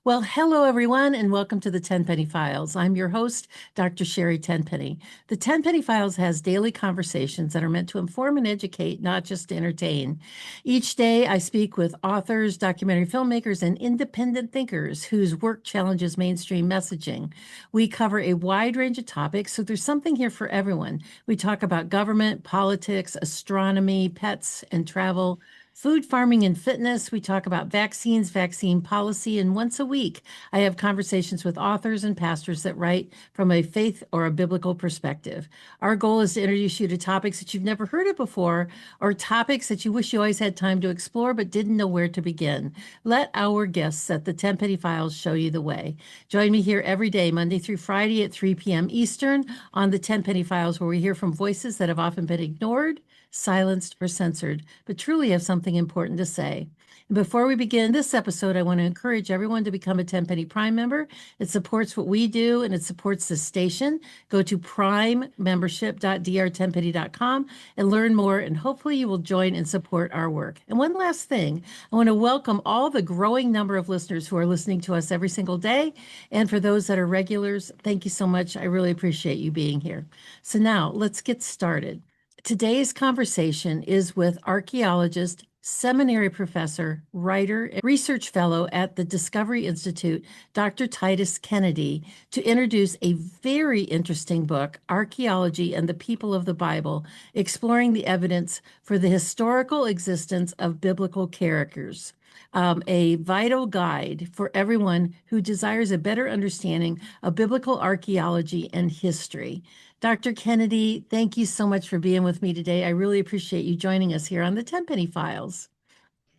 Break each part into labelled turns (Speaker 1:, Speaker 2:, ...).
Speaker 1: Well, hello everyone, and welcome to the Tenpenny Files. I'm your host, Dr. Sherri Tenpenny. The Tenpenny Files has daily conversations that are meant to inform and educate, not just to entertain. Each day, I speak with authors, documentary filmmakers, and independent thinkers whose work challenges mainstream messaging. We cover a wide range of topics, so there's something here for everyone. We talk about government, politics, astronomy, pets, and travel. Food, farming, and fitness. We talk about vaccines, vaccine policy, and once a week, I have conversations with authors and pastors that write from a faith or a biblical perspective. Our goal is to introduce you to topics that you've never heard of before, or topics that you wish you always had time to explore but didn't know where to begin. Let our guests at the Tenpenny Files show you the way. Join me here every day, Monday through Friday at 3 p.m. Eastern, on the Tenpenny Files, where we hear from voices that have often been ignored, silenced, or censored, but truly have something important to say. And before we begin this episode, I want to encourage everyone to become a Tenpenny Prime member. It supports what we do and it supports the station. Go to primemembership.drtenpenny.com and learn more, and hopefully you will join and support our work. And one last thing, I want to welcome all the growing number of listeners who are listening to us every single day. And for those that are regulars, thank you so much. I really appreciate you being here. So now let's get started. Today's conversation is with archaeologist, seminary professor, writer, and research fellow at the Discovery Institute, Dr. Titus Kennedy, to introduce a very interesting book, Archaeology and the People of the Bible, exploring the evidence for the historical existence of biblical characters. A vital guide for everyone who desires a better understanding of biblical archaeology and history. Dr. Kennedy, thank you so much for being with me today. I really appreciate you joining us here on the Tenpenny Files.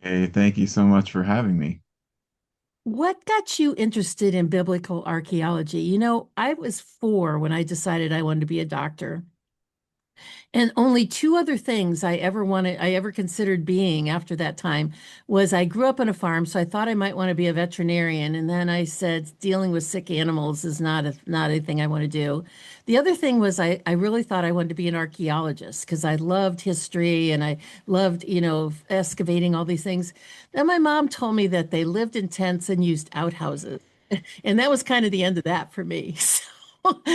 Speaker 2: Hey, thank you so much for having me.
Speaker 1: What got you interested in biblical archaeology? I was 4 when I decided I wanted to be a doctor. And only 2 other things I ever considered being after that time was I grew up on a farm, so I thought I might want to be a veterinarian. And then I said, dealing with sick animals is not a thing I want to do. The other thing was I really thought I wanted to be an archaeologist because I loved history and I loved, excavating all these things. Then my mom told me that they lived in tents and used outhouses. And that was kind of the end of that for me.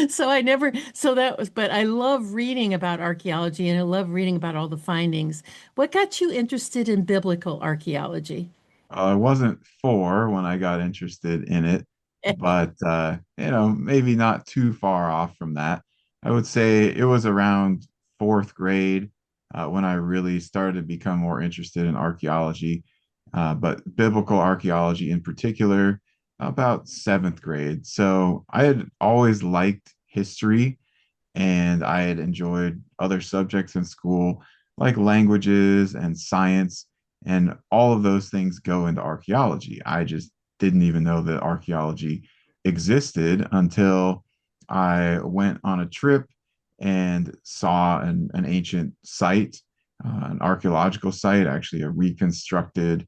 Speaker 1: So I never, so that was, but I love reading about archaeology and I love reading about all the findings. What got you interested in biblical archaeology?
Speaker 2: I wasn't 4 when I got interested in it, but maybe not too far off from that. I would say it was around fourth grade when I really started to become more interested in archaeology, but biblical archaeology in particular, about seventh grade. So I had always liked history and I had enjoyed other subjects in school, like languages and science, and all of those things go into archaeology. I just didn't even know that archaeology existed until I went on a trip and saw an ancient site, an archaeological site, actually a reconstructed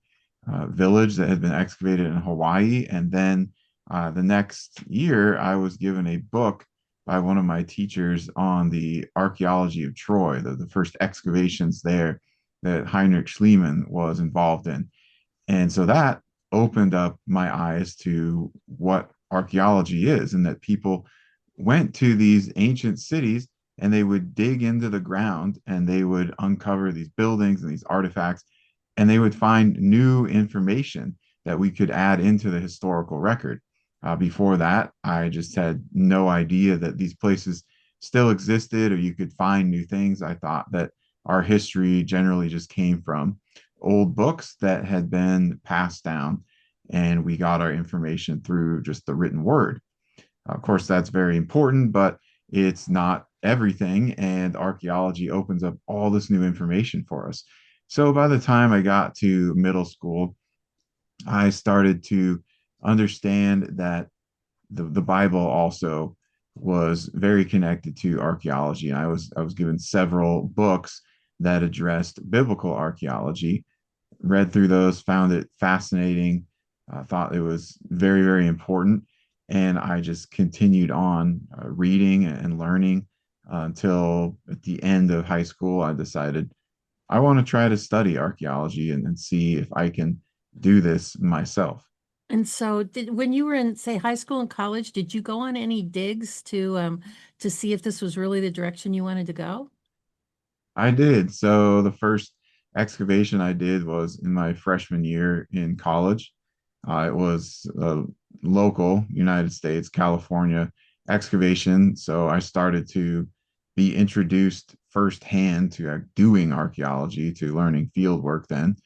Speaker 2: village that had been excavated in Hawaii. And then the next year, I was given a book by one of my teachers on the archaeology of Troy, the first excavations there that Heinrich Schliemann was involved in. And so that opened up my eyes to what archaeology is, and that people went to these ancient cities and they would dig into the ground and they would uncover these buildings and these artifacts and they would find new information that we could add into the historical record. Before that, I just had no idea that these places still existed or you could find new things. I thought that our history generally just came from old books that had been passed down, and we got our information through just the written word. Of course, that's very important, but it's not everything, and archaeology opens up all this new information for us. So by the time I got to middle school, I started to understand that the Bible also was very connected to archaeology. And I was given several books that addressed biblical archaeology, read through those, found it fascinating, thought it was very, very important. And I just continued on reading and learning until at the end of high school, I decided I want to try to study archaeology and see if I can do this myself.
Speaker 1: And so when you were in, say, high school and college, did you go on any digs to see if this was really the direction you wanted to go?
Speaker 2: I did. So the first excavation I did was in my freshman year in college. It was a local United States, California excavation. So I started to be introduced firsthand to doing archaeology, to learning field work then.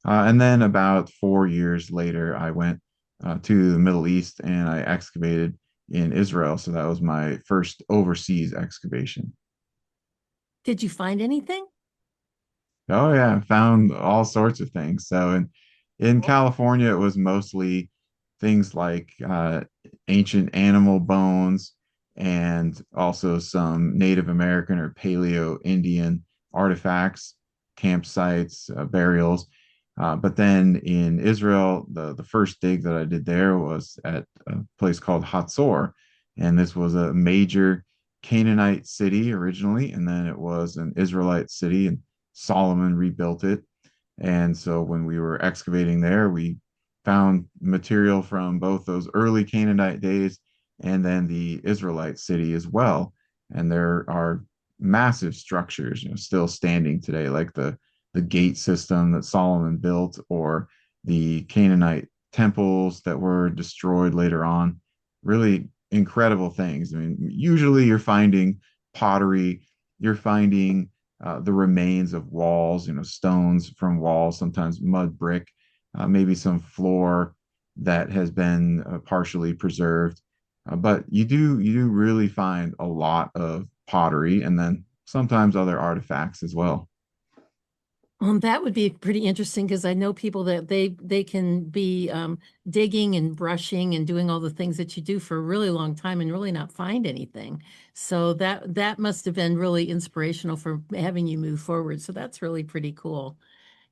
Speaker 2: And then about 4 years later, I went to the Middle East and I excavated in Israel. So that was my first overseas excavation.
Speaker 1: Did you find anything?
Speaker 2: Oh yeah, found all sorts of things. So in California, it was mostly things like ancient animal bones and also some Native American or Paleo Indian artifacts, campsites, burials. But then in Israel, the first dig that I did there was at a place called Hatzor, and this was a major Canaanite city originally, and then it was an Israelite city, and Solomon rebuilt it. And so when we were excavating there, we found material from both those early Canaanite days and then the Israelite city as well. And there are massive structures, still standing today, like the gate system that Solomon built, or the Canaanite temples that were destroyed later on. Really incredible things. I mean, usually you're finding pottery, you're finding the remains of walls, stones from walls, sometimes mud brick, maybe some floor that has been partially preserved. But you do really find a lot of pottery and then sometimes other artifacts as well.
Speaker 1: That would be pretty interesting because I know people that they can be digging and brushing and doing all the things that you do for a really long time and really not find anything. So that must have been really inspirational for having you move forward. So that's really pretty cool.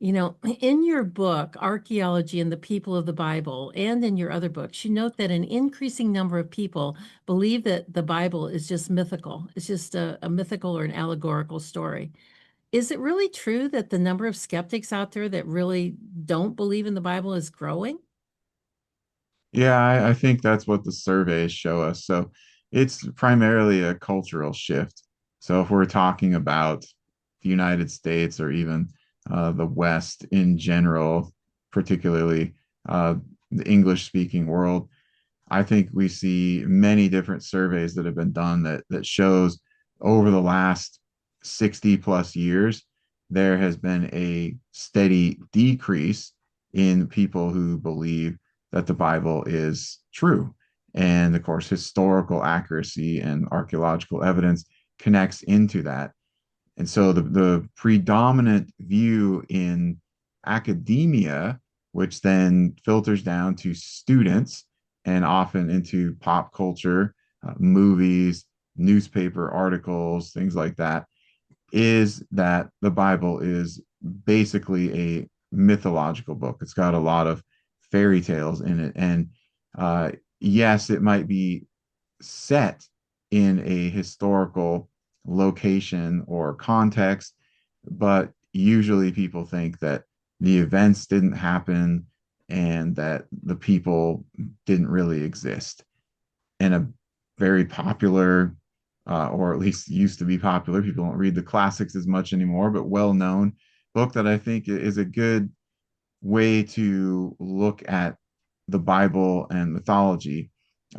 Speaker 1: In your book, Archaeology and the People of the Bible, and in your other books, you note that an increasing number of people believe that the Bible is just mythical. It's just a mythical or an allegorical story. Is it really true that the number of skeptics out there that really don't believe in the Bible is growing?
Speaker 2: Yeah, I think that's what the surveys show us. So it's primarily a cultural shift. So if we're talking about the United States or even the West in general, particularly the English speaking world, I think we see many different surveys that have been done that shows over the last 60 plus years, there has been a steady decrease in people who believe that the Bible is true. And of course, historical accuracy and archaeological evidence connects into that. And so the predominant view in academia, which then filters down to students and often into pop culture, movies, newspaper articles, things like that, is that the Bible is basically a mythological book. It's got a lot of fairy tales in it. And yes, it might be set in a historical location or context, but usually people think that the events didn't happen and that the people didn't really exist. And a very popular, or at least used to be popular, people don't read the classics as much anymore, but well known book that I think is a good way to look at the Bible and mythology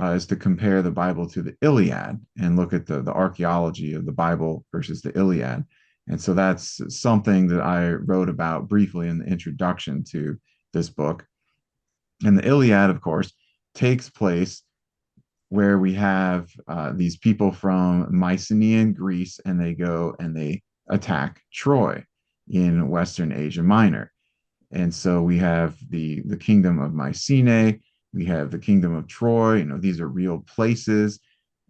Speaker 2: is to compare the Bible to the Iliad and look at the archaeology of the Bible versus the Iliad. And so that's something that I wrote about briefly in the introduction to this book. And the Iliad, of course, takes place where we have these people from Mycenaean Greece and they go and they attack Troy in Western Asia Minor. And so we have the kingdom of Mycenae, we have the kingdom of Troy. These are real places.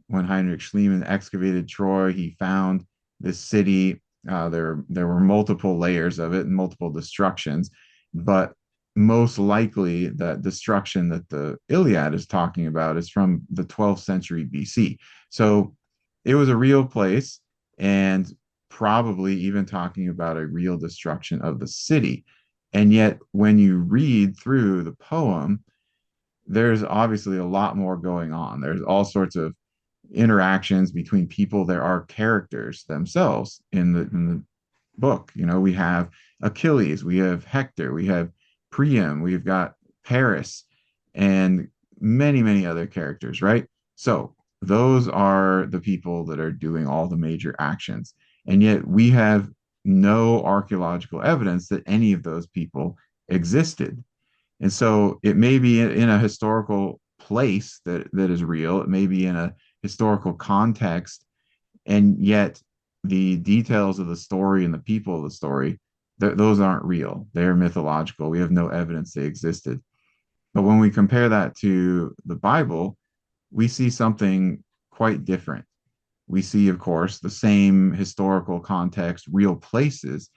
Speaker 2: When Heinrich Schliemann excavated Troy, he found this city. There were multiple layers of it and multiple destructions, but most likely the destruction that the Iliad is talking about is from the 12th century BC. So it was a real place and probably even talking about a real destruction of the city. And yet, when you read through the poem, there's obviously a lot more going on. There's all sorts of interactions between people. There are characters themselves in the book. You know, we have Achilles, we have Hector, we have Priam, we've got Paris, and many other characters, right? So those are the people that are doing all the major actions. And yet we have no archaeological evidence that any of those people existed. And so it may be in a historical place that is real, it may be in a historical context, and yet the details of the story and the people of the story, those aren't real. They're mythological. We have no evidence they existed. But when we compare that to the Bible, we see something quite different. We see, of course, the same historical context, real places,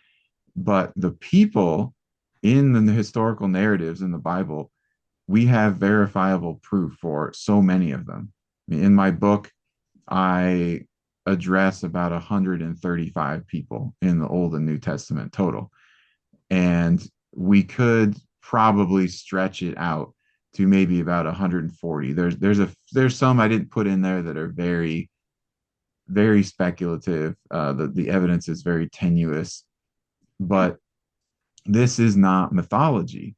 Speaker 2: but the people in the historical narratives in the Bible, we have verifiable proof for so many of them. In my book, I address about 135 people in the Old and New Testament total. And we could probably stretch it out to maybe about 140. There's some I didn't put in there that are very speculative. The evidence is very tenuous, but this is not mythology,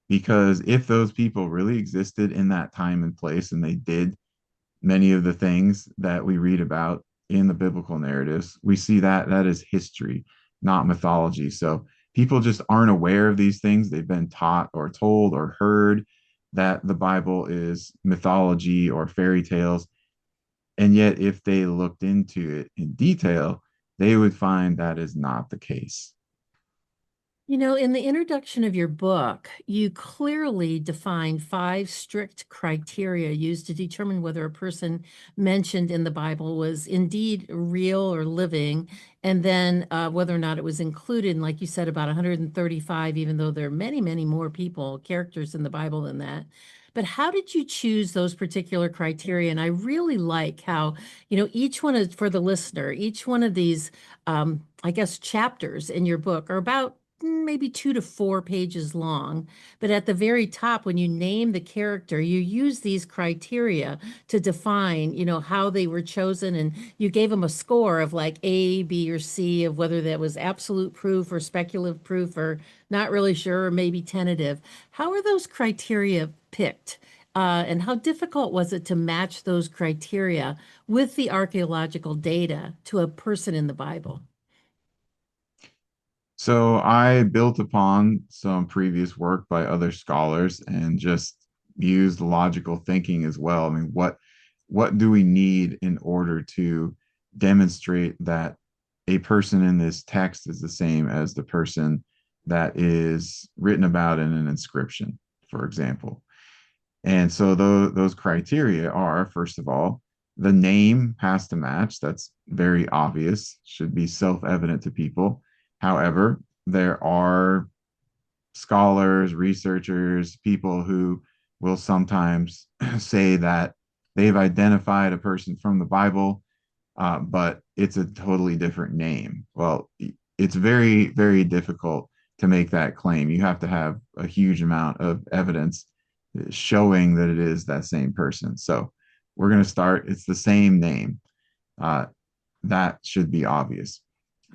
Speaker 2: because if those people really existed in that time and place and they did many of the things that we read about in the biblical narratives, we see that that is history, not mythology. So people just aren't aware of these things. They've been taught or told or heard that the Bible is mythology or fairy tales. And yet, if they looked into it in detail, they would find that is not the case.
Speaker 1: You know, in the introduction of your book, you clearly define five strict criteria used to determine whether a person mentioned in the Bible was indeed real or living, and then whether or not it was included, and like you said, about 135, even though there are many more people, characters in the Bible than that. But how did you choose those particular criteria? And I really like how, each one is for the listener, each one of these, I guess, chapters in your book are about maybe 2 to 4 pages long. But at the very top, when you name the character, you use these criteria to define, how they were chosen. And you gave them a score of like A, B, or C of whether that was absolute proof or speculative proof or not really sure or maybe tentative. How are those criteria picked? And how difficult was it to match those criteria with the archaeological data to a person in the Bible?
Speaker 2: So I built upon some previous work by other scholars and just used logical thinking as well. I mean, what do we need in order to demonstrate that a person in this text is the same as the person that is written about in an inscription, for example? And so those criteria are, first of all, the name has to match. That's very obvious, should be self-evident to people. However, there are scholars, researchers, people who will sometimes say that they've identified a person from the Bible, but it's a totally different name. Well, it's very difficult to make that claim. You have to have a huge amount of evidence showing that it is that same person. So we're going to start, it's the same name. Uh, that should be obvious.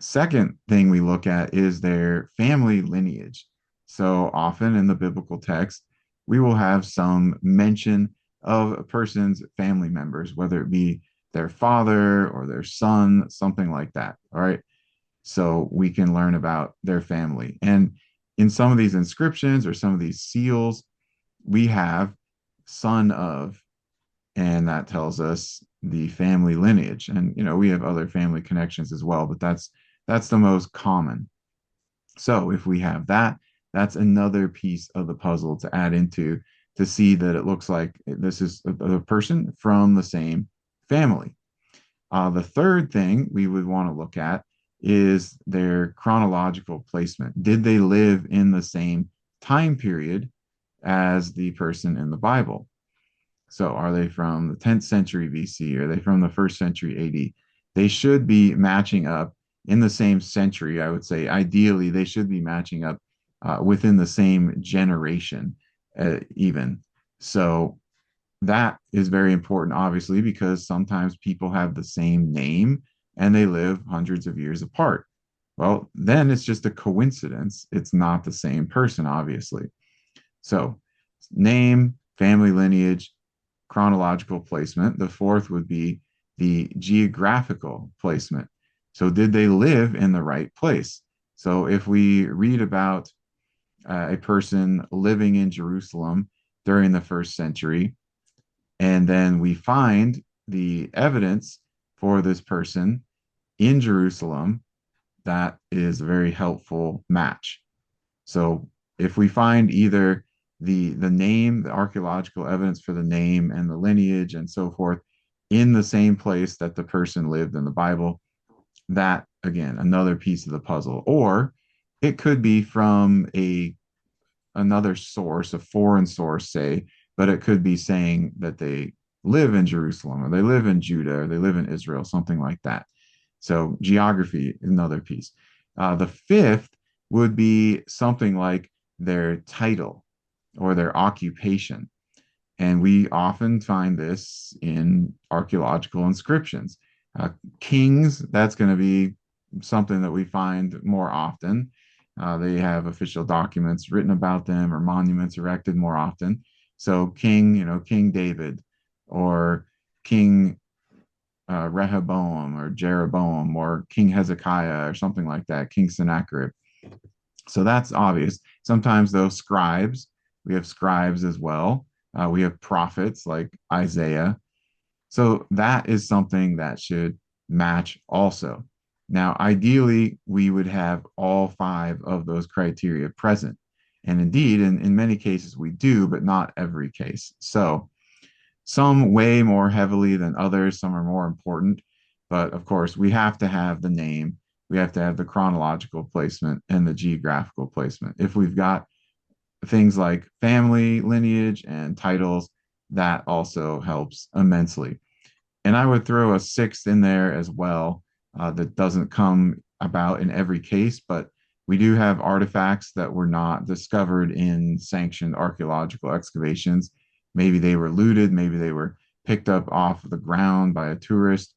Speaker 2: Second thing we look at is their family lineage. So often in the biblical text, we will have some mention of a person's family members, whether it be their father or their son, something like that. All right. So we can learn about their family. And in some of these inscriptions or some of these seals, we have son of, and that tells us the family lineage. And we have other family connections as well, but that's the most common. So if we have that, that's another piece of the puzzle to add into to see that it looks like this is a person from the same family. The third thing we would want to look at is their chronological placement. Did they live in the same time period as the person in the Bible? So are they from the 10th century BC? Are they from the first century AD? They should be matching up in the same century, I would say. Ideally, they should be matching up within the same generation, even. So that is very important, obviously, because sometimes people have the same name and they live hundreds of years apart. Well, then it's just a coincidence. It's not the same person, obviously. So, name, family lineage, chronological placement. The fourth would be the geographical placement. So, did they live in the right place? So, if we read about a person living in Jerusalem during the first century, and then we find the evidence for this person in Jerusalem, that is a very helpful match. So if we find either the name, the archaeological evidence for the name and the lineage and so forth in the same place that the person lived in the Bible, that again, another piece of the puzzle. Or it could be from a another source, a foreign source, say, but it could be saying that they live in Jerusalem or they live in Judah or they live in Israel, something like that. So geography, another piece. The fifth would be something like their title or their occupation. And we often find this in archaeological inscriptions. Uh, Kings, that's going to be something that we find more often. They have official documents written about them or monuments erected more often. So, King, King David or King Rehoboam or Jeroboam or King Hezekiah or something like that, King Sennacherib. So that's obvious. Sometimes those scribes, we have scribes as well. We have prophets like Isaiah. So that is something that should match also. Now, ideally, we would have all five of those criteria present. And indeed, in many cases, we do, but not every case. So some weigh more heavily than others, some are more important. But of course, we have to have the name, we have to have the chronological placement and the geographical placement. If we've got things like family, lineage, and titles, that also helps immensely. And I would throw a sixth in there as well, that doesn't come about in every case, but we do have artifacts that were not discovered in sanctioned archaeological excavations. Maybe they were looted, maybe they were picked up off the ground by a tourist,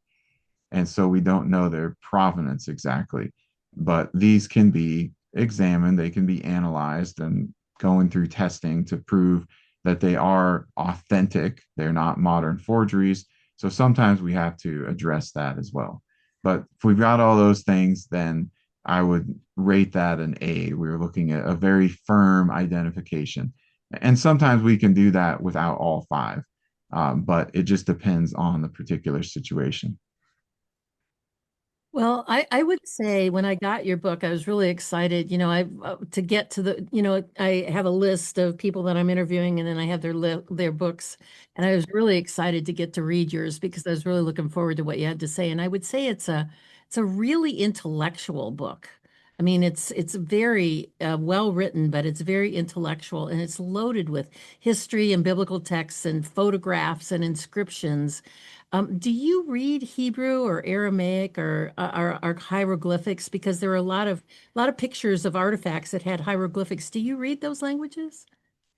Speaker 2: and so we don't know their provenance exactly. But these can be examined, they can be analyzed and going through testing to prove that they are authentic, they're not modern forgeries. So sometimes we have to address that as well. But if we've got all those things, then I would rate that an A. We're looking at a very firm identification. And sometimes we can do that without all five, but it just depends on the particular situation.
Speaker 1: Well, I would say when I got your book, I was really excited. I to get to I have a list of people that I'm interviewing, and then I have their books, and I was really excited to get to read yours because I was really looking forward to what you had to say. And I would say it's a really intellectual book. I mean, it's very well written, but it's very intellectual, and it's loaded with history and biblical texts and photographs and inscriptions. Do you read Hebrew or Aramaic or hieroglyphics? Because there are a lot of pictures of artifacts that had hieroglyphics. Do you read those languages?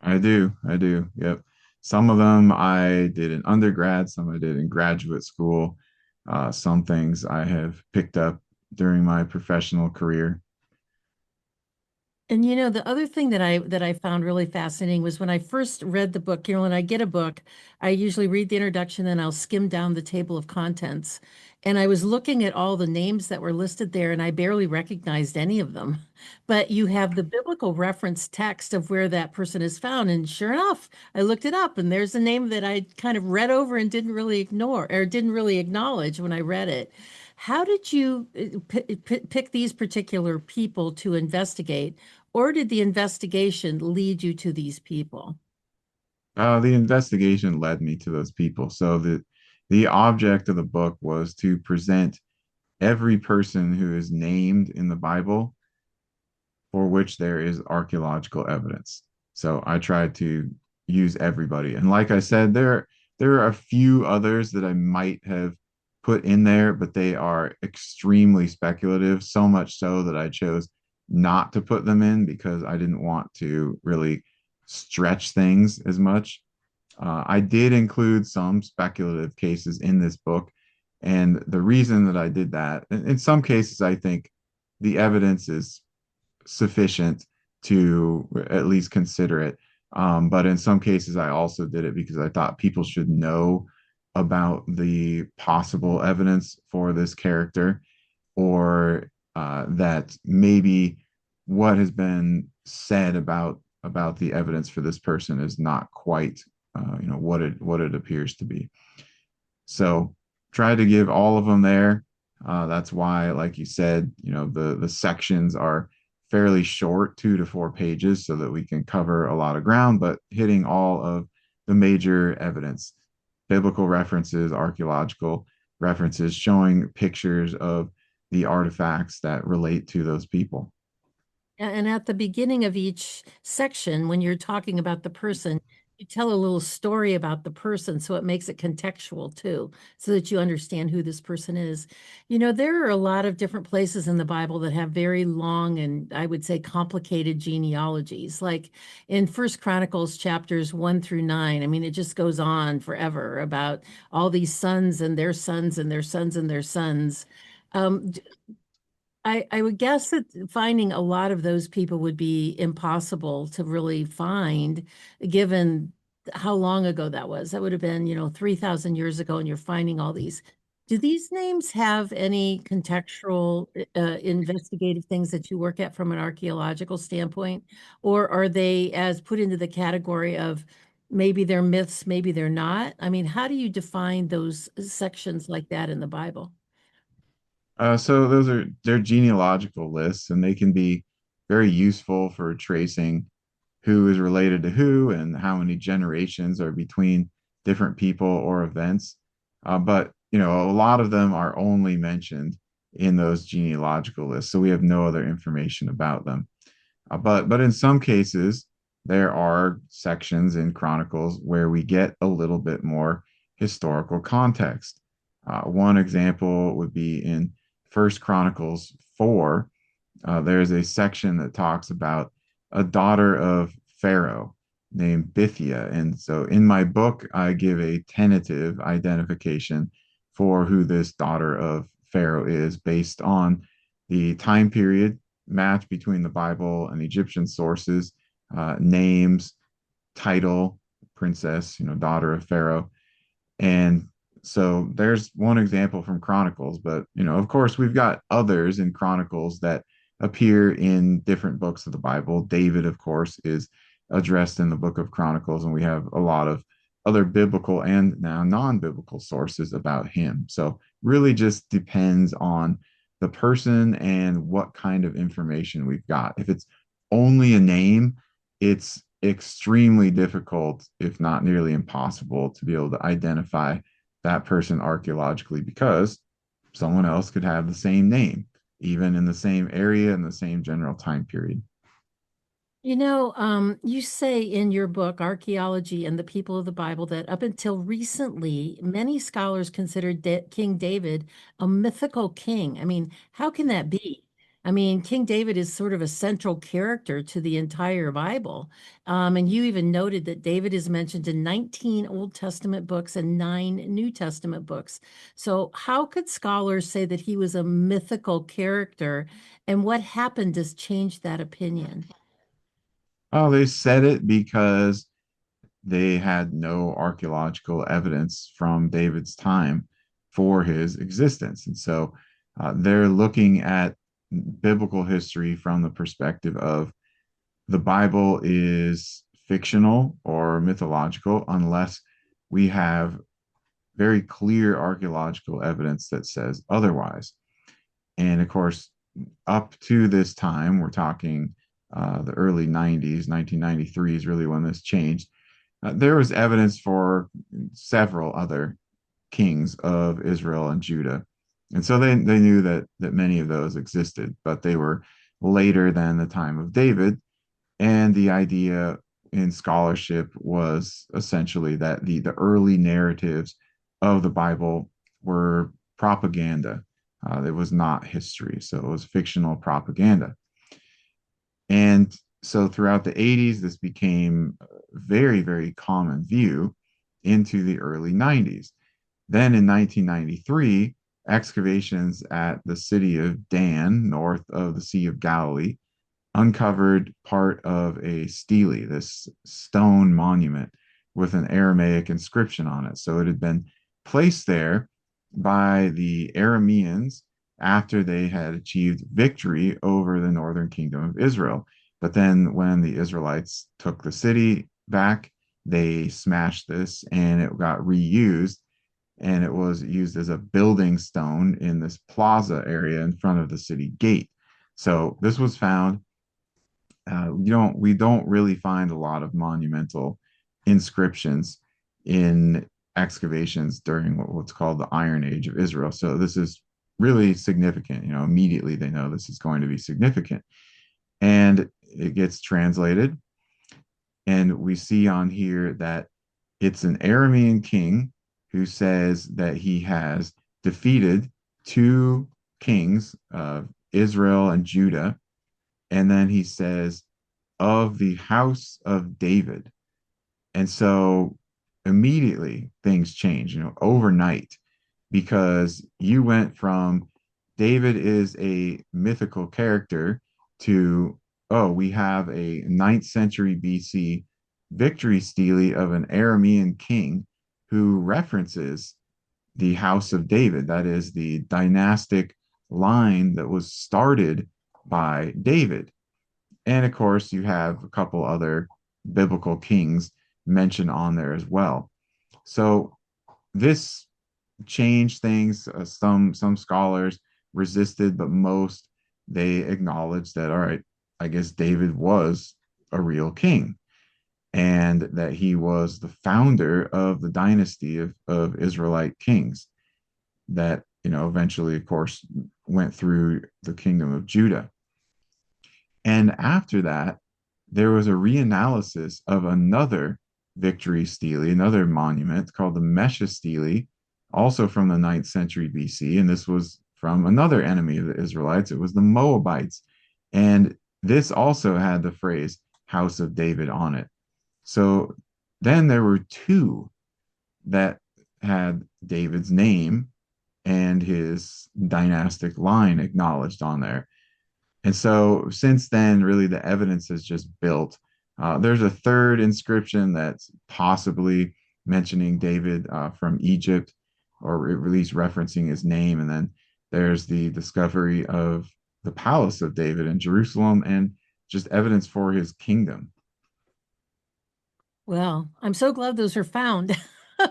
Speaker 2: I do. Yep. Some of them I did in undergrad, some I did in graduate school. Some things I have picked up during my professional career.
Speaker 1: And the other thing that I found really fascinating was when I first read the book. When I get a book, I usually read the introduction, then I'll skim down the table of contents. And I was looking at all the names that were listed there, and I barely recognized any of them. But you have the biblical reference text of where that person is found, and sure enough, I looked it up, and there's a name that I kind of read over and didn't really ignore or didn't really acknowledge when I read it. How did you pick these particular people to investigate? Or did the investigation lead you to these people?
Speaker 2: The investigation led me to those people. So the object of the book was to present every person who is named in the Bible for which there is archaeological evidence. So I tried to use everybody. And like I said, there are a few others that I might have put in there, but they are extremely speculative, so much so that I chose not to put them in because I didn't want to really stretch things as much. I did include some speculative cases in this book. And the reason that I did that, in some cases, I think the evidence is sufficient to at least consider it. But in some cases, I also did it because I thought people should know about the possible evidence for this character, or that maybe what has been said about the evidence for this person is not quite what it appears to be. So try to give all of them there. That's why, like you said, the sections are fairly short, 2 to 4 pages, so that we can cover a lot of ground, but hitting all of the major evidence, biblical references, archaeological references, showing pictures of the artifacts that relate to those people.
Speaker 1: And at the beginning of each section, when you're talking about the person, you tell a little story about the person, so it makes it contextual too, so that you understand who this person is. There are a lot of different places in the Bible that have very long and, I would say, complicated genealogies. Like in First Chronicles chapters 1 through 9. I mean, it just goes on forever about all these sons and their sons and their sons and their sons. Um, I would guess that finding a lot of those people would be impossible to really find, given how long ago that was. That would have been, 3,000 years ago, and you're finding all these. Do these names have any contextual, investigative things that you work at from an archaeological standpoint? Or are they as put into the category of maybe they're myths, maybe they're not? I mean, how do you define those sections like that in the Bible?
Speaker 2: So they're genealogical lists, and they can be very useful for tracing who is related to who and how many generations are between different people or events. But a lot of them are only mentioned in those genealogical lists, so we have no other information about them. But in some cases, there are sections in Chronicles where we get a little bit more historical context. One example would be in First Chronicles 4. There's a section that talks about a daughter of Pharaoh named Bithia. And so in my book, I give a tentative identification for who this daughter of Pharaoh is based on the time period match between the Bible and Egyptian sources, names, title, princess, daughter of Pharaoh. And so there's one example from Chronicles, but of course, we've got others in Chronicles that appear in different books of the Bible. David, of course, is addressed in the book of Chronicles, and we have a lot of other biblical and now non-biblical sources about him. So really just depends on the person and what kind of information we've got. If it's only a name, it's extremely difficult, if not nearly impossible, to be able to identify that person archaeologically, because someone else could have the same name, even in the same area and the same general time period.
Speaker 1: You say in your book, Archaeology and the People of the Bible, that up until recently, many scholars considered King David a mythical king. I mean, how can that be? I mean, King David is sort of a central character to the entire Bible. And you even noted that David is mentioned in 19 Old Testament books and 9 New Testament books. So, how could scholars say that he was a mythical character, and what happened to change that opinion?
Speaker 2: Oh, they said it because they had no archaeological evidence from David's time for his existence. And so they're looking at biblical history from the perspective of the Bible is fictional or mythological unless we have very clear archaeological evidence that says otherwise. And of course, up to this time, we're talking the early 90s, 1993 is really when this changed. There was evidence for several other kings of Israel and Judah. And so they knew that many of those existed, but they were later than the time of David. And the idea in scholarship was essentially that the early narratives of the Bible were propaganda. It was not history, so it was fictional propaganda. And so throughout the 80s, this became a very, very common view. into the early 90s. Then in 1993, excavations at the city of Dan, north of the Sea of Galilee, uncovered part of a stele, this stone monument with an Aramaic inscription on it. So it had been placed there by the Arameans after they had achieved victory over the northern kingdom of Israel. But then when the Israelites took the city back, they smashed this and it got reused, and it was used as a building stone in this plaza area in front of the city gate. So this was found. We don't really find a lot of monumental inscriptions in excavations during what's called the Iron Age of Israel. So this is really significant. Immediately they know this is going to be significant, and it gets translated, and we see on here that it's an Aramean king who says that he has defeated two kings of Israel and Judah, and then he says, of the house of David. And so immediately things change, overnight, because you went from David is a mythical character to, oh, we have a ninth century BC victory stele of an Aramean king who references the house of David. That is the dynastic line that was started by David. And of course, you have a couple other biblical kings mentioned on there as well. So this changed things. Some scholars resisted, but most they acknowledged that, all right, I guess David was a real king, and that he was the founder of the dynasty of Israelite kings that, eventually, of course, went through the kingdom of Judah. And after that, there was a reanalysis of another victory stele, another monument called the Mesha stele, also from the ninth century BC. And this was from another enemy of the Israelites. It was the Moabites. And this also had the phrase House of David on it. So then there were two that had David's name and his dynastic line acknowledged on there. And so since then, really the evidence has just built. There's a third inscription that's possibly mentioning David from Egypt, or at least referencing his name. And then there's the discovery of the palace of David in Jerusalem and just evidence for his kingdom.
Speaker 1: Well, I'm so glad those are found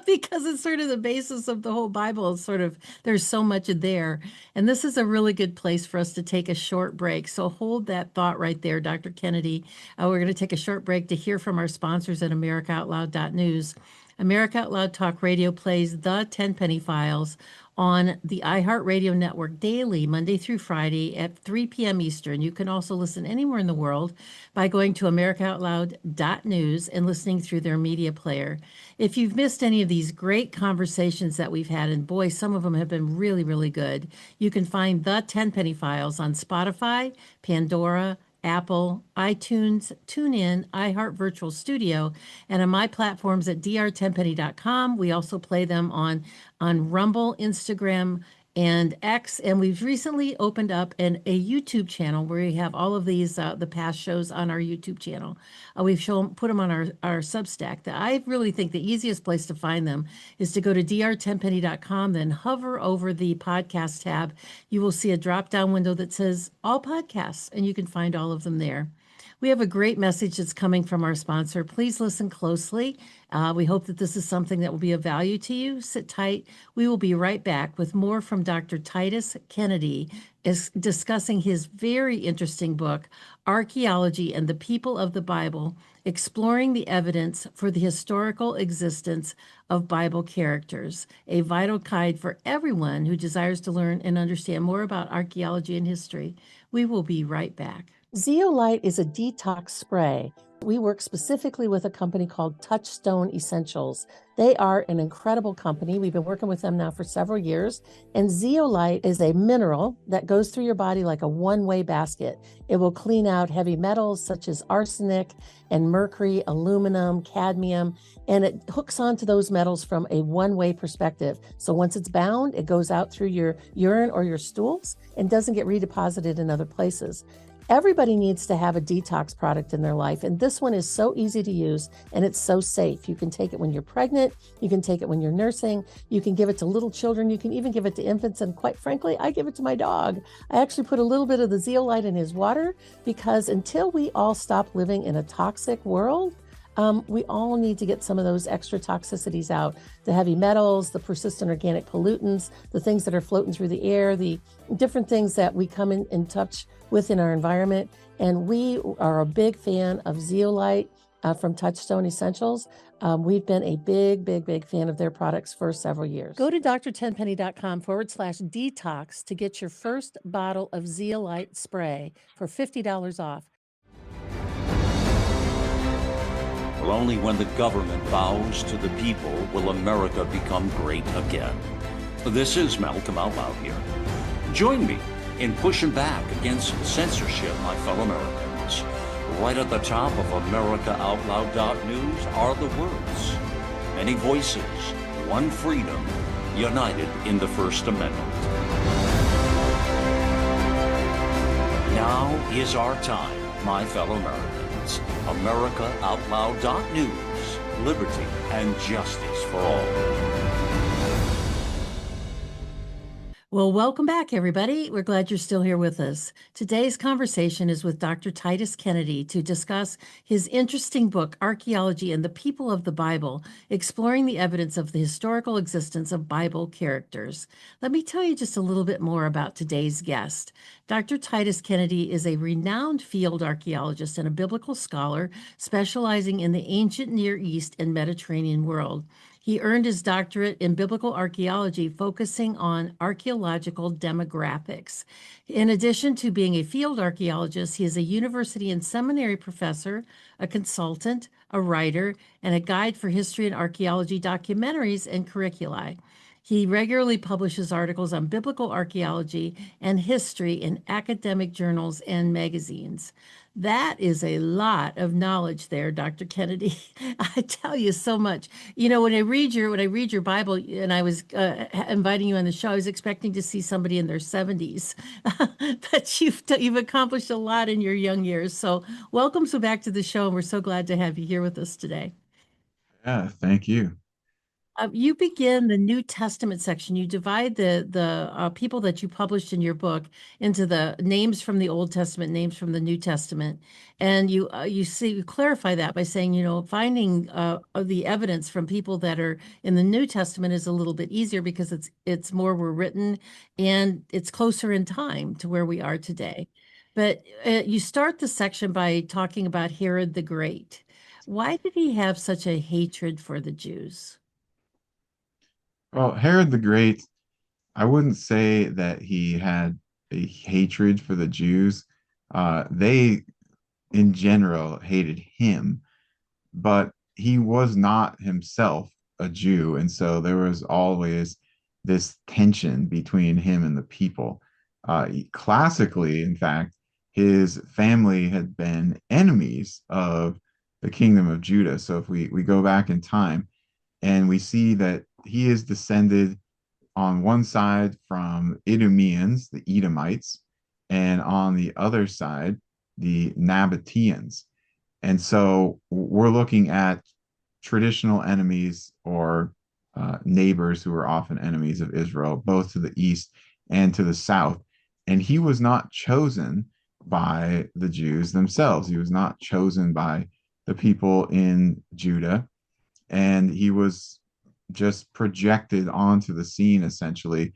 Speaker 1: because it's sort of the basis of the whole Bible. It's sort of, there's so much there. And this is a really good place for us to take a short break. So hold that thought right there, Dr. Kennedy. We're going to take a short break to hear from our sponsors at AmericaOutloud.news. America Out Loud Talk Radio plays the Tenpenny Files on the iHeartRadio network daily, Monday through Friday at 3 p.m. Eastern. You can also listen anywhere in the world by going to AmericaOutloud.news and listening through their media player. If you've missed any of these great conversations that we've had, and boy, some of them have been really, really good, you can find the Tenpenny Files on Spotify, Pandora, Apple, iTunes, TuneIn, iHeart Virtual Studio, and on my platforms at drtenpenny.com. We also play them on Rumble, Instagram, and X. And we've recently opened up a YouTube channel where we have all of these, the past shows on our YouTube channel. We've put them on our Substack. I really think the easiest place to find them is to go to drtenpenny.com, then hover over the podcast tab. You will see a drop-down window that says all podcasts, and you can find all of them there. We have a great message that's coming from our sponsor. Please listen closely. We hope that this is something that will be of value to you. Sit tight. We will be right back with more from Dr. Titus Kennedy is discussing his very interesting book, Archaeology and the People of the Bible, exploring the evidence for the historical existence of Bible characters, a vital guide for everyone who desires to learn and understand more about archaeology and history. We will be right back. Zeolite is a detox spray We work specifically with a company called Touchstone Essentials. They are an incredible company. We've been working with them now for several years. And zeolite is a mineral that goes through your body like a one-way basket. It will clean out heavy metals such as arsenic and mercury, aluminum, cadmium, and it hooks onto those metals from a one-way perspective. So once it's bound, it goes out through your urine or your stools and doesn't get redeposited in other places. Everybody needs to have a detox product in their life, and this one is so easy to use and it's so safe. You can take it when you're pregnant, you can take it when you're nursing, you can give it to little children, you can even give it to infants, and quite frankly, I give it to my dog. I actually put a little bit of the zeolite in his water because until we all stop living in a toxic world, we all need to get some of those extra toxicities out. The heavy metals, the persistent organic pollutants, the things that are floating through the air, the different things that we come in touch with in our environment. And we are a big fan of zeolite from Touchstone Essentials. We've been a big fan of their products for several years. Go to drtenpenny.com/detox to get your first bottle of zeolite spray for $50 off.
Speaker 3: Well, only when the government bows to the people will America become great again. This is Malcolm Out Loud here. Join me in pushing back against censorship, my fellow Americans. Right at the top of AmericaOutloud.news are the words: many voices, one freedom, united in the First Amendment. Now is our time, my fellow Americans. AmericaOutloud.news, liberty and justice for all.
Speaker 1: Well, welcome back, everybody. We're glad you're still here with us. Today's conversation is with Dr. Titus Kennedy to discuss his interesting book, Archaeology and the People of the Bible, exploring the evidence of the historical existence of Bible characters. Let me tell you just a little bit more about today's guest. Dr. Titus Kennedy is a renowned field archaeologist and a biblical scholar specializing in the ancient Near East and Mediterranean world. He earned his doctorate in biblical archaeology, focusing on archaeological demographics. In addition to being a field archaeologist, he is a university and seminary professor, a consultant, a writer, and a guide for history and archaeology documentaries and curricula. He regularly publishes articles on biblical archaeology and history in academic journals and magazines. That is a lot of knowledge there, Dr. Kennedy. I tell you so much. You know, when I read your Bible, and I was inviting you on the show, I was expecting to see somebody in their 70s, but you've accomplished a lot in your young years. So welcome back to the show, and we're so glad to have you here with us today.
Speaker 2: Yeah, thank you.
Speaker 1: You begin the New Testament section. You divide the people that you published in your book into the names from the Old Testament, names from the New Testament, and you clarify that by saying, finding the evidence from people that are in the New Testament is a little bit easier because it's more were written and it's closer in time to where we are today. But you start the section by talking about Herod the Great. Why did he have such a hatred for the Jews?
Speaker 2: Well, Herod the Great, I wouldn't say that he had a hatred for the Jews. They, in general, hated him, but he was not himself a Jew. And so there was always this tension between him and the people. Classically, in fact, his family had been enemies of the kingdom of Judah. So if we go back in time and we see that he is descended on one side from Idumeans, the Edomites, and on the other side, the Nabateans. And so we're looking at traditional enemies or neighbors who were often enemies of Israel, both to the east and to the south. And he was not chosen by the Jews themselves. He was not chosen by the people in Judah. And he was just projected onto the scene essentially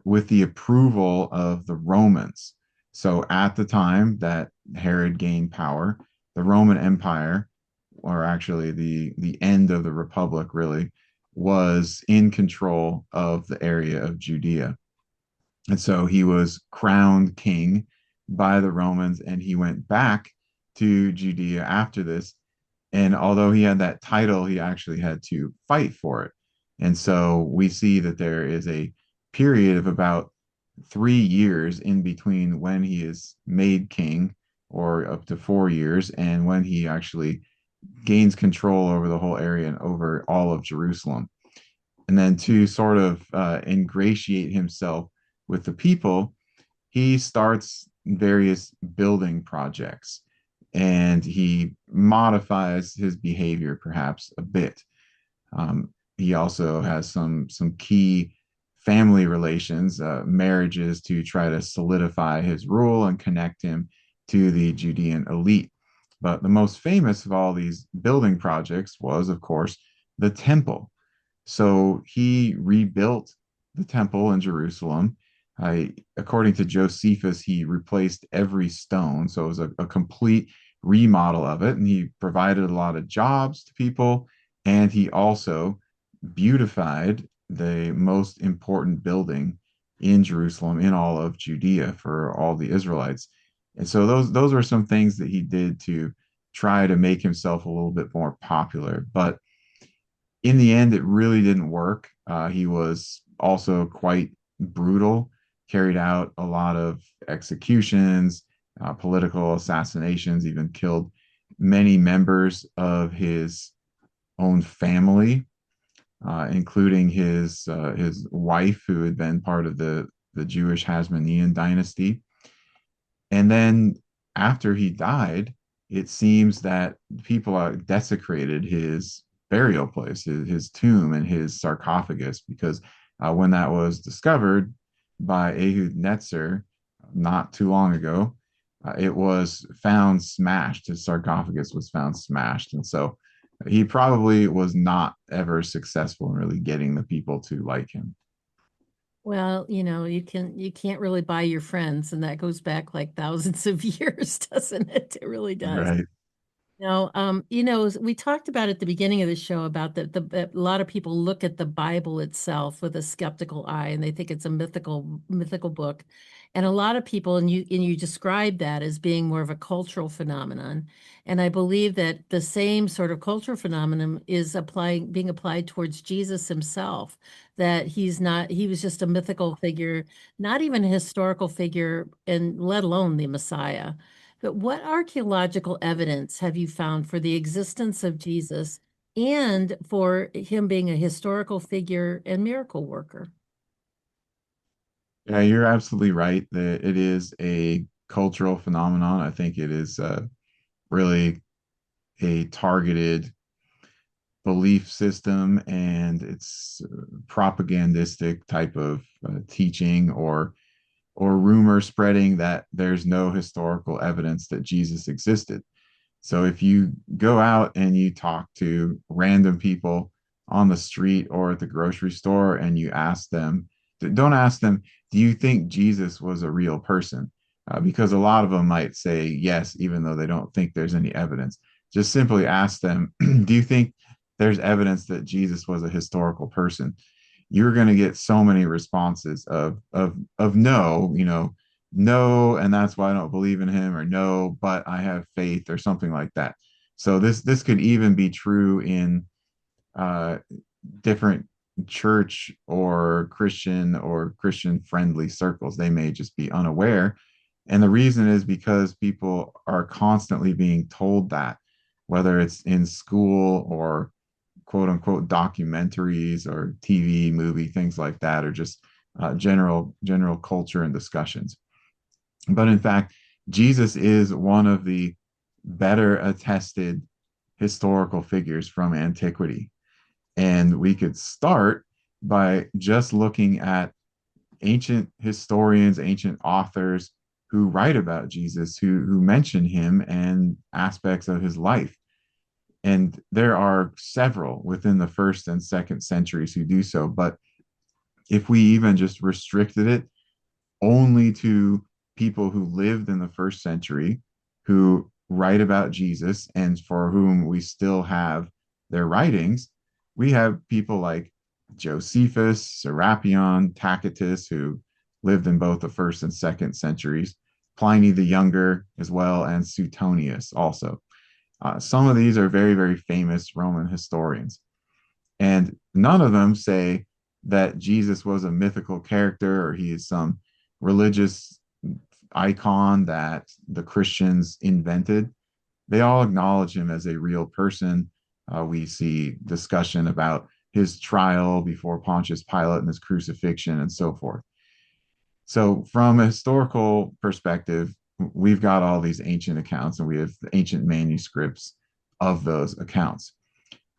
Speaker 2: with the approval of the Romans. So at the time that Herod gained power, the Roman Empire, or actually the end of the Republic really, was in control of the area of Judea. And so he was crowned king by the Romans, and he went back to Judea after this And although he had that title, he actually had to fight for it. And so we see that there is a period of about 3 years in between when he is made king, or up to 4 years, and when he actually gains control over the whole area and over all of Jerusalem. And then to sort of ingratiate himself with the people, he starts various building projects and he modifies his behavior perhaps a bit. He also has some key family relations, marriages, to try to solidify his rule and connect him to the Judean elite. But the most famous of all these building projects was, of course, the temple. So he rebuilt the temple in Jerusalem. According to Josephus, he replaced every stone. So it was a complete remodel of it. And he provided a lot of jobs to people. And he also beautified the most important building in Jerusalem, in all of Judea, for all the Israelites. And so those were some things that he did to try to make himself a little bit more popular. But in the end, it really didn't work. He was also quite brutal, carried out a lot of executions, political assassinations, even killed many members of his own family, including his wife, who had been part of the Jewish Hasmonean dynasty. And then after he died, it seems that people desecrated his burial place, his tomb and his sarcophagus, because when that was discovered by Ehud Netzer not too long ago, it was found smashed. His sarcophagus was found smashed. And so he probably was not ever successful in really getting the people to like him.
Speaker 1: Well, you can't really buy your friends, and that goes back like thousands of years, doesn't it? It really does.
Speaker 2: Right.
Speaker 1: No, we talked about at the beginning of the show about a lot of people look at the Bible itself with a skeptical eye, and they think it's a mythical book. And a lot of people, and you describe that as being more of a cultural phenomenon. And I believe that the same sort of cultural phenomenon is being applied towards Jesus himself, that he was just a mythical figure, not even a historical figure, and let alone the Messiah. But what archaeological evidence have you found for the existence of Jesus and for him being a historical figure and miracle worker?
Speaker 2: Yeah, you're absolutely right that it is a cultural phenomenon. I think it is really a targeted belief system, and it's propagandistic type of teaching, or rumor spreading that there's no historical evidence that Jesus existed. So if you go out and you talk to random people on the street or at the grocery store and you ask them, don't ask them, do you think Jesus was a real person? Because a lot of them might say yes, even though they don't think there's any evidence. Just simply ask them, do you think there's evidence that Jesus was a historical person? You're going to get so many responses of no, no, and that's why I don't believe in him, or no, but I have faith, or something like that. So this could even be true in uh, different church or Christian friendly circles. They may just be unaware. And the reason is because people are constantly being told that, whether it's in school or quote unquote documentaries or TV, movie, things like that, or just general culture and discussions. But in fact, Jesus is one of the better attested historical figures from antiquity. And we could start by just looking at ancient historians, ancient authors who write about Jesus, who mention him and aspects of his life. And there are several within the first and second centuries who do so. But if we even just restricted it only to people who lived in the first century, who write about Jesus and for whom we still have their writings, we have people like Josephus, Serapion, Tacitus, who lived in both the first and second centuries, Pliny the Younger as well, and Suetonius also. Some of these are very, very famous Roman historians, and none of them say that Jesus was a mythical character or he is some religious icon that the Christians invented. They all acknowledge him as a real person. We see discussion about his trial before Pontius Pilate and his crucifixion and so forth. So, from a historical perspective, we've got all these ancient accounts and we have ancient manuscripts of those accounts.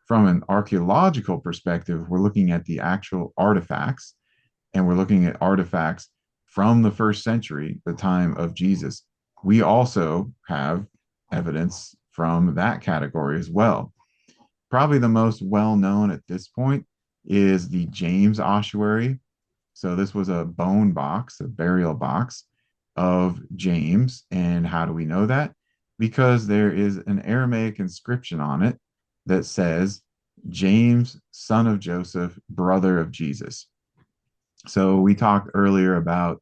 Speaker 2: From an archaeological perspective, we're looking at the actual artifacts and we're looking at artifacts from the first century, the time of Jesus. We also have evidence from that category as well. Probably the most well known at this point is the James ossuary. So this was a bone box, a burial box of James. And how do we know that? Because there is an Aramaic inscription on it that says, James, son of Joseph, brother of Jesus. So we talked earlier about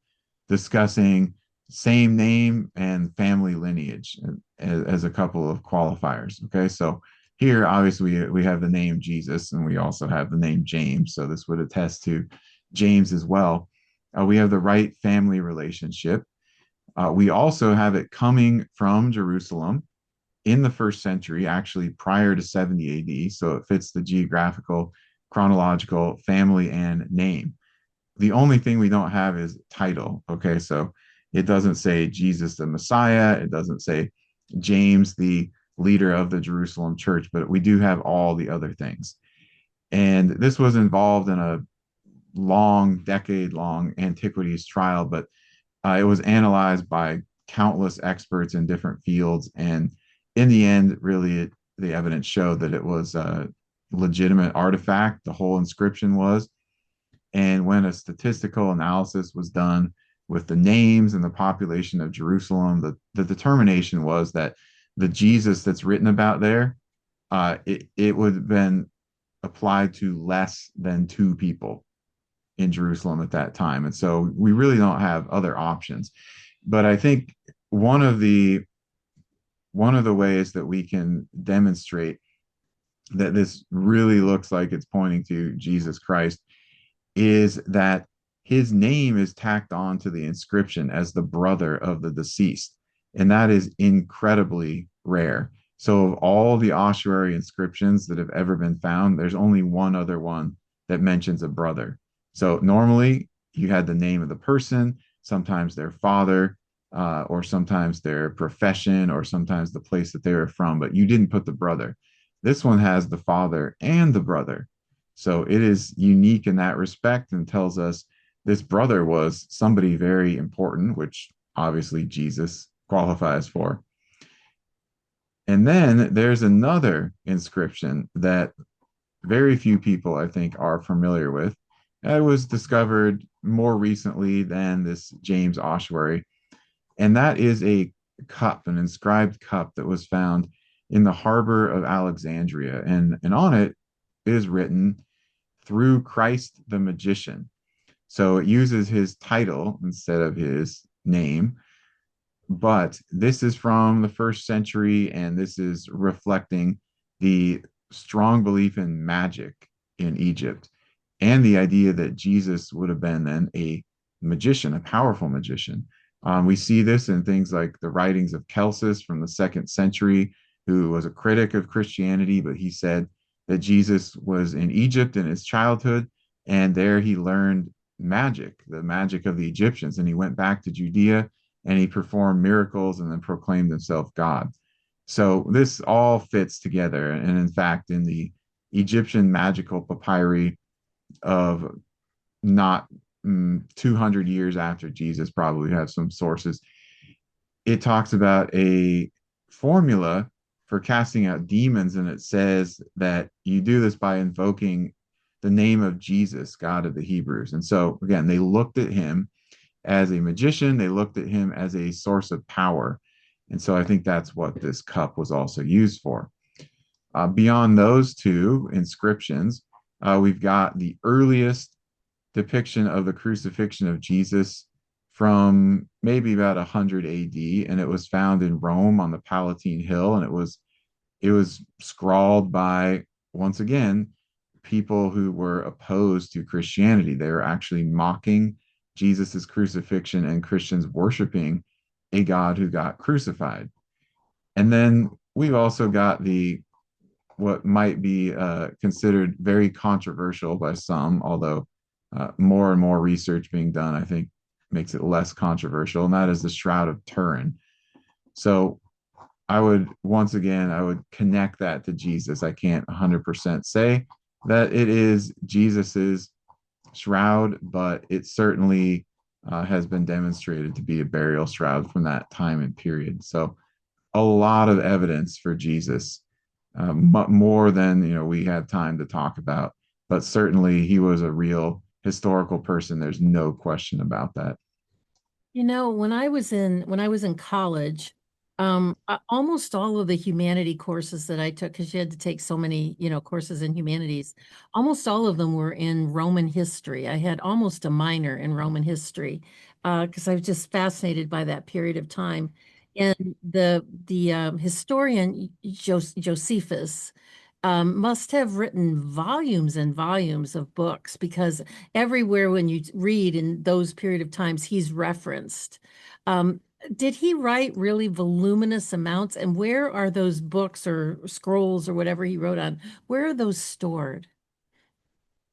Speaker 2: discussing same name and family lineage as a couple of qualifiers. Okay, so here obviously we have the name Jesus and we also have the name James. So this would attest to James as well. We have the right family relationship. We also have it coming from Jerusalem in the first century, actually prior to 70 AD. So it fits the geographical, chronological, family, and name. The only thing we don't have is title. Okay, so it doesn't say Jesus the Messiah. It doesn't say James the leader of the Jerusalem church, but we do have all the other things. And this was involved in a long, decade-long antiquities trial, but it was analyzed by countless experts in different fields. And in the end, really, the evidence showed that it was a legitimate artifact. The whole inscription was. And when a statistical analysis was done with the names and the population of Jerusalem, the determination was that the Jesus that's written about there, it would have been applied to less than 2 people in Jerusalem at that time. And so we really don't have other options. But I think one of the ways that we can demonstrate that this really looks like it's pointing to Jesus Christ is that his name is tacked on to the inscription as the brother of the deceased. And that is incredibly rare. So of all the ossuary inscriptions that have ever been found, there's only one other one that mentions a brother. So normally you had the name of the person, sometimes their father, or sometimes their profession, or sometimes the place that they were from, but you didn't put the brother. This one has the father and the brother. So it is unique in that respect and tells us this brother was somebody very important, which obviously Jesus qualifies for. And then there's another inscription that very few people, I think, are familiar with. It was discovered more recently than this James ossuary. And that is a cup, an inscribed cup that was found in the harbor of Alexandria. And on it is written, through Christ the magician. So it uses his title instead of his name. But this is from the first century, and this is reflecting the strong belief in magic in Egypt and the idea that Jesus would have been then a magician, a powerful magician. We see this in things like the writings of Celsus from the 2nd century, who was a critic of Christianity, but he said that Jesus was in Egypt in his childhood, and there he learned magic, the magic of the Egyptians, and he went back to Judea and he performed miracles and then proclaimed himself God. So this all fits together. And in fact, in the Egyptian magical papyri of not 200 years after Jesus, probably have some sources, it talks about a formula for casting out demons, and it says that you do this by invoking the name of Jesus, God of the Hebrews. And so again, they looked at him as a magician, they looked at him as a source of power. And so I think that's what this cup was also used for. Beyond those 2 inscriptions, we've got the earliest depiction of the crucifixion of Jesus from maybe about 100 AD, and it was found in Rome on the Palatine Hill, and it was it was scrawled by, once again, people who were opposed to Christianity. They were actually mocking Jesus's crucifixion and Christians worshiping a God who got crucified. And then we've also got the what might be considered very controversial by some, although more and more research being done, I think, makes it less controversial, and that is the Shroud of Turin. So I would, once again, I would connect that to Jesus. I can't 100% say that it is Jesus's shroud, but it certainly has been demonstrated to be a burial shroud from that time and period. So a lot of evidence for Jesus, more than we have time to talk about. But certainly, he was a real historical person. There's no question about that.
Speaker 1: When I was in college, almost all of the humanity courses that I took, because you had to take so many, courses in humanities, almost all of them were in Roman history. I had almost a minor in Roman history, because I was just fascinated by that period of time. And the historian Josephus must have written volumes and volumes of books, because everywhere when you read in those period of times, he's referenced. Um, did he write really voluminous amounts? And where are those books or scrolls or whatever he wrote on? Where are those stored?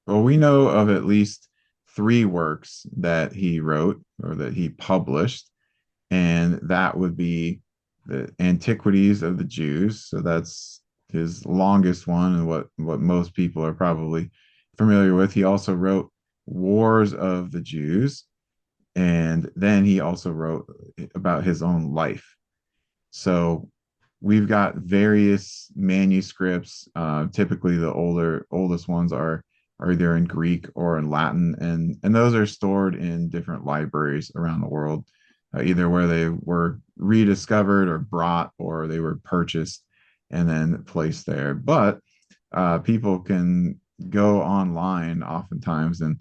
Speaker 2: Well, we know of at least three works that he wrote or that he published, and that would be the Antiquities of the Jews. So that's his longest one and what most people are probably familiar with. He also wrote Wars of the Jews, and then he also wrote about his own life. So we've got various manuscripts. Typically, the oldest ones are either in Greek or in Latin, and those are stored in different libraries around the world, either where they were rediscovered or brought, or they were purchased and then placed there. But people can go online oftentimes and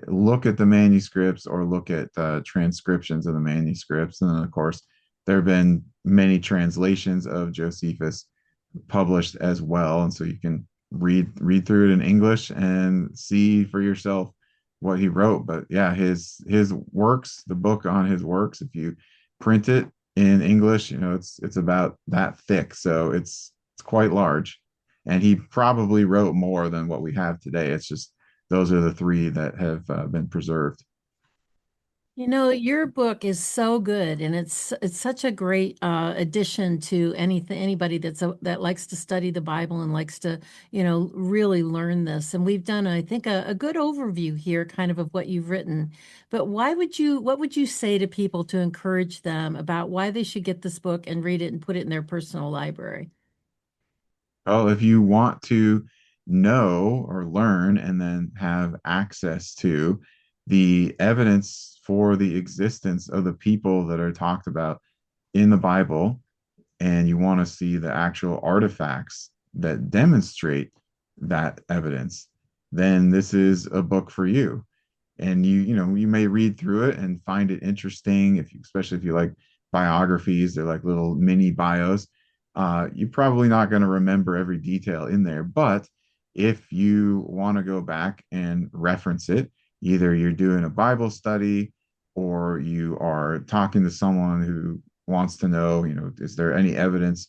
Speaker 2: look at the manuscripts or look at transcriptions of the manuscripts. And then, of course, there have been many translations of Josephus published as well, and so you can read through it in English and see for yourself what he wrote. But yeah, his works, the book on his works, if you print it in English, it's about that thick, so it's quite large. And he probably wrote more than what we have today. It's just those are the three that have been preserved.
Speaker 1: Your book is so good, and it's such a great addition to anybody that likes to study the Bible and likes to, really learn this. And we've done, I think, a good overview here, kind of what you've written. But what would you say to people to encourage them about why they should get this book and read it and put it in their personal library?
Speaker 2: Well, if you want to know or learn and then have access to the evidence for the existence of the people that are talked about in the Bible, and you want to see the actual artifacts that demonstrate that evidence, then this is a book for you. And you may read through it and find it interesting, especially if you like biographies. They're like little mini bios. You're probably not going to remember every detail in there, but if you want to go back and reference it, either you're doing a Bible study or you are talking to someone who wants to know, is there any evidence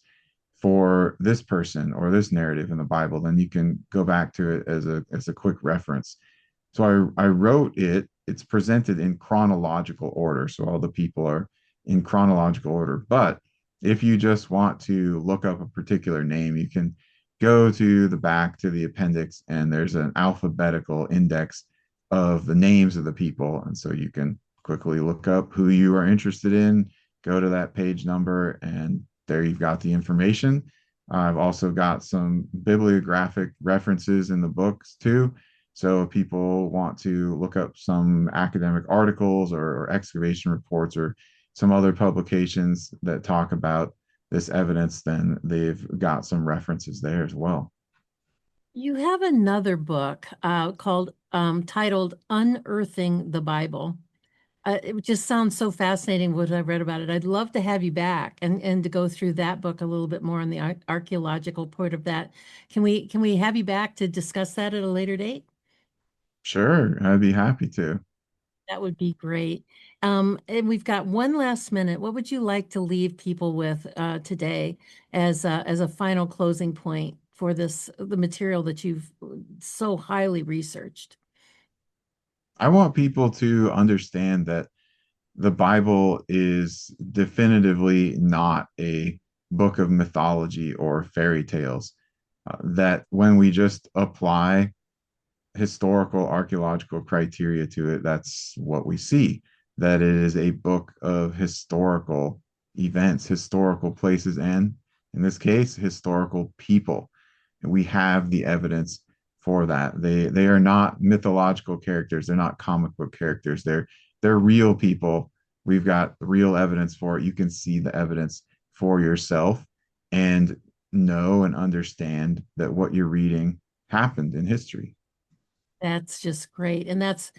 Speaker 2: for this person or this narrative in the Bible, then you can go back to it as a quick reference. So I wrote it. It's presented in chronological order, so all the people are in chronological order. But if you just want to look up a particular name, you can go to the back to the appendix, and there's an alphabetical index of the names of the people, and so you can quickly look up who you are interested in, go to that page number, and there you've got the information. I've also got some bibliographic references in the books too. So if people want to look up some academic articles or excavation reports or some other publications that talk about this evidence, then they've got some references there as well.
Speaker 1: You have another book titled Unearthing the Bible. it just sounds so fascinating what I read about it. I'd love to have you back and to go through that book a little bit more on the archaeological part of that. Can we have you back to discuss that at a later date?
Speaker 2: Sure, I'd be happy to.
Speaker 1: That would be great. And we've got one last minute. What would you like to leave people with today as a final closing point for the material that you've so highly researched?
Speaker 2: I want people to understand that the Bible is definitively not a book of mythology or fairy tales. That when we just apply historical archaeological criteria to it, that's what we see. That it is a book of historical events, historical places, and in this case, historical people. And we have the evidence for that. They are not mythological characters. They're not comic book characters. They're real people. We've got real evidence for it. You can see the evidence for yourself and know and understand that what you're reading happened in history.
Speaker 1: That's just great. And that's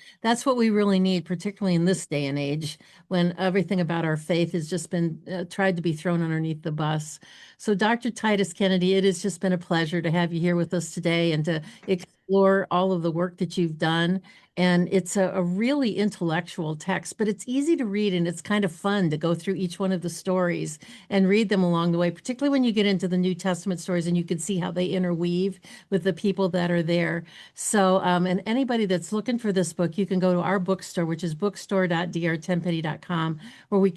Speaker 1: what we really need, particularly in this day and age when everything about our faith has just been tried to be thrown underneath the bus. So, Dr. Titus Kennedy, it has just been a pleasure to have you here with us today and to explore all of the work that you've done. And it's a really intellectual text, but it's easy to read and it's kind of fun to go through each one of the stories and read them along the way, particularly when you get into the New Testament stories and you can see how they interweave with the people that are there. So, and anybody that's looking for this book, you can go to our bookstore, which is bookstore.drtenpenny.com, where we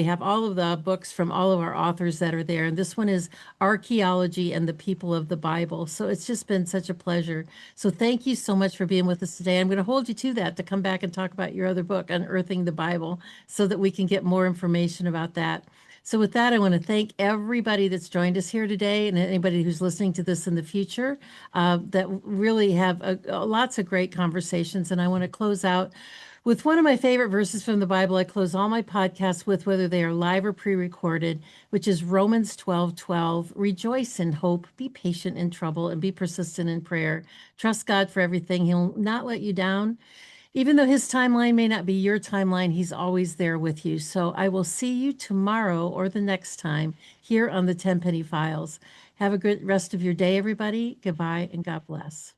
Speaker 1: have all of the books from all of our authors that are there. And this one is Archaeology and the People of the Bible. So it's just been such a pleasure. So thank you so much for being with us today. I'm going to hold you to that to come back and talk about your other book, Unearthing the Bible, so that we can get more information about that. So with that, I want to thank everybody that's joined us here today and anybody who's listening to this in the future that really have lots of great conversations. And I want to close out with one of my favorite verses from the Bible. I close all my podcasts with, whether they are live or pre-recorded, which is Romans 12:12. Rejoice in hope, be patient in trouble, and be persistent in prayer. Trust God for everything. He'll not let you down. Even though his timeline may not be your timeline, he's always there with you. So I will see you tomorrow or the next time here on the Tenpenny Files. Have a good rest of your day, everybody. Goodbye and God bless.